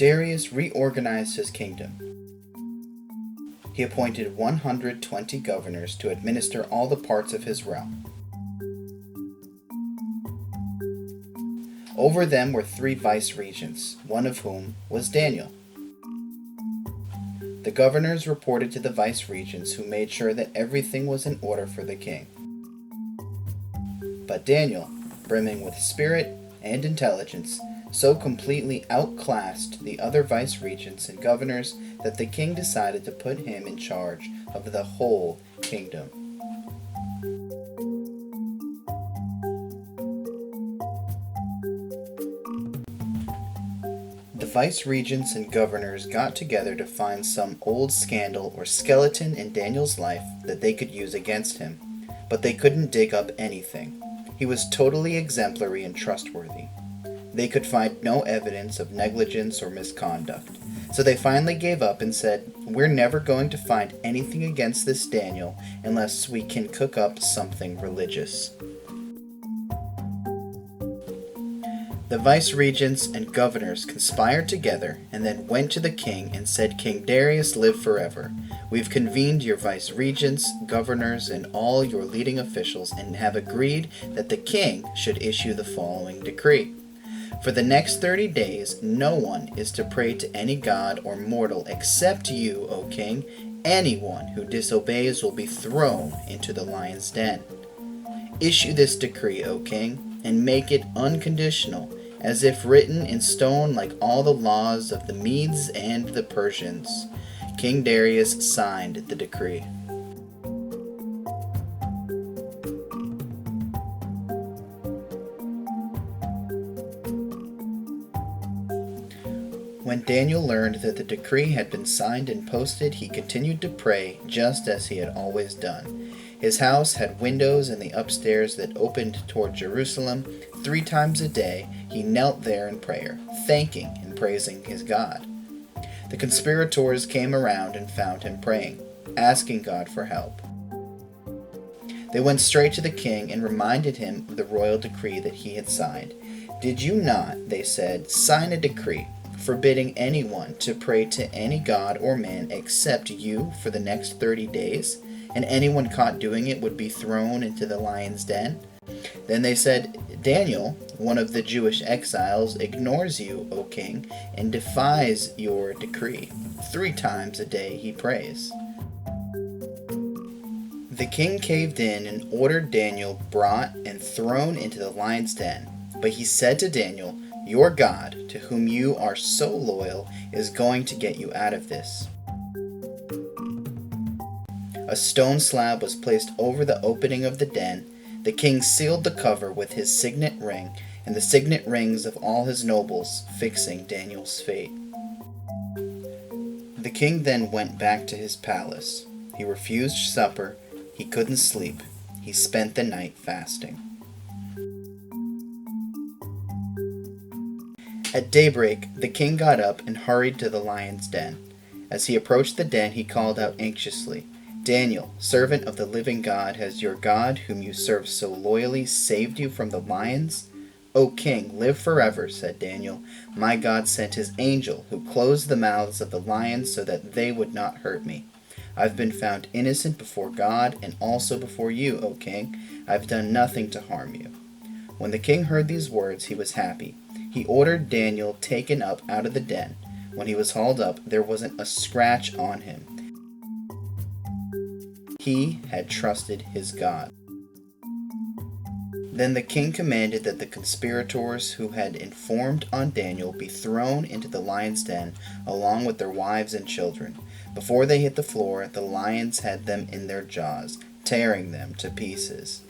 Darius reorganized his kingdom. He appointed 120 governors to administer all the parts of his realm. Over them were 3 vice-regents, one of whom was Daniel. The governors reported to the vice-regents, who made sure that everything was in order for the king. But Daniel, brimming with spirit and intelligence, so completely outclassed the other vice-regents and governors that the king decided to put him in charge of the whole kingdom. The vice-regents and governors got together to find some old scandal or skeleton in Daniel's life that they could use against him, but they couldn't dig up anything. He was totally exemplary and trustworthy. They could find no evidence of negligence or misconduct, so they finally gave up and said, "We're never going to find anything against this Daniel unless we can cook up something religious." The vice-regents and governors conspired together and then went to the king and said, "King Darius, live forever. We've convened your vice-regents, governors, and all your leading officials and have agreed that the king should issue the following decree. For the next 30 days, no one is to pray to any god or mortal except you, O king. Anyone who disobeys will be thrown into the lion's den. Issue this decree, O king, and make it unconditional, as if written in stone like all the laws of the Medes and the Persians." King Darius signed the decree. When Daniel learned that the decree had been signed and posted, he continued to pray just as he had always done. His house had windows in the upstairs that opened toward Jerusalem. 3 times a day he knelt there in prayer, thanking and praising his God. The conspirators came around and found him praying, asking God for help. They went straight to the king and reminded him of the royal decree that he had signed. "Did you not," they said, "sign a decree forbidding anyone to pray to any god or man except you for the next 30 days, and anyone caught doing it would be thrown into the lion's den?" Then they said, "Daniel, one of the Jewish exiles, ignores you, O king, and defies your decree. 3 times a day he prays." The king caved in and ordered Daniel brought and thrown into the lion's den. But he said to Daniel, "Your God, to whom you are so loyal, is going to get you out of this." A stone slab was placed over the opening of the den. The king sealed the cover with his signet ring and the signet rings of all his nobles, fixing Daniel's fate. The king then went back to his palace. He refused supper. He couldn't sleep. He spent the night fasting. At daybreak, the king got up and hurried to the lion's den. As he approached the den, he called out anxiously, "Daniel, servant of the living God, has your God, whom you serve so loyally, saved you from the lions?" "O king, live forever," said Daniel. "My God sent his angel, who closed the mouths of the lions so that they would not hurt me. I've been found innocent before God and also before you, O king. I've done nothing to harm you." When the king heard these words, he was happy. He ordered Daniel taken up out of the den. When he was hauled up, there wasn't a scratch on him. He had trusted his God. Then the king commanded that the conspirators who had informed on Daniel be thrown into the lion's den along with their wives and children. Before they hit the floor, the lions had them in their jaws, tearing them to pieces.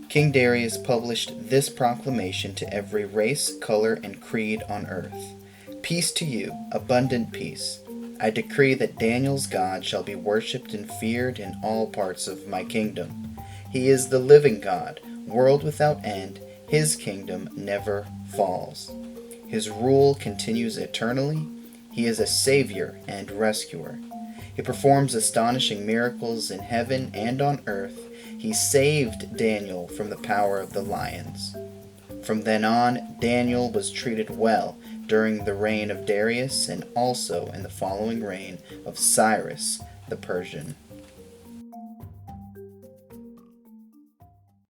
King Darius published this proclamation to every race, color, and creed on earth. "Peace to you, abundant peace. I decree that Daniel's God shall be worshipped and feared in all parts of my kingdom. He is the living God, world without end. His kingdom never falls. His rule continues eternally. He is a savior and rescuer. He performs astonishing miracles in heaven and on earth. He saved Daniel from the power of the lions." From then on, Daniel was treated well during the reign of Darius and also in the following reign of Cyrus the Persian.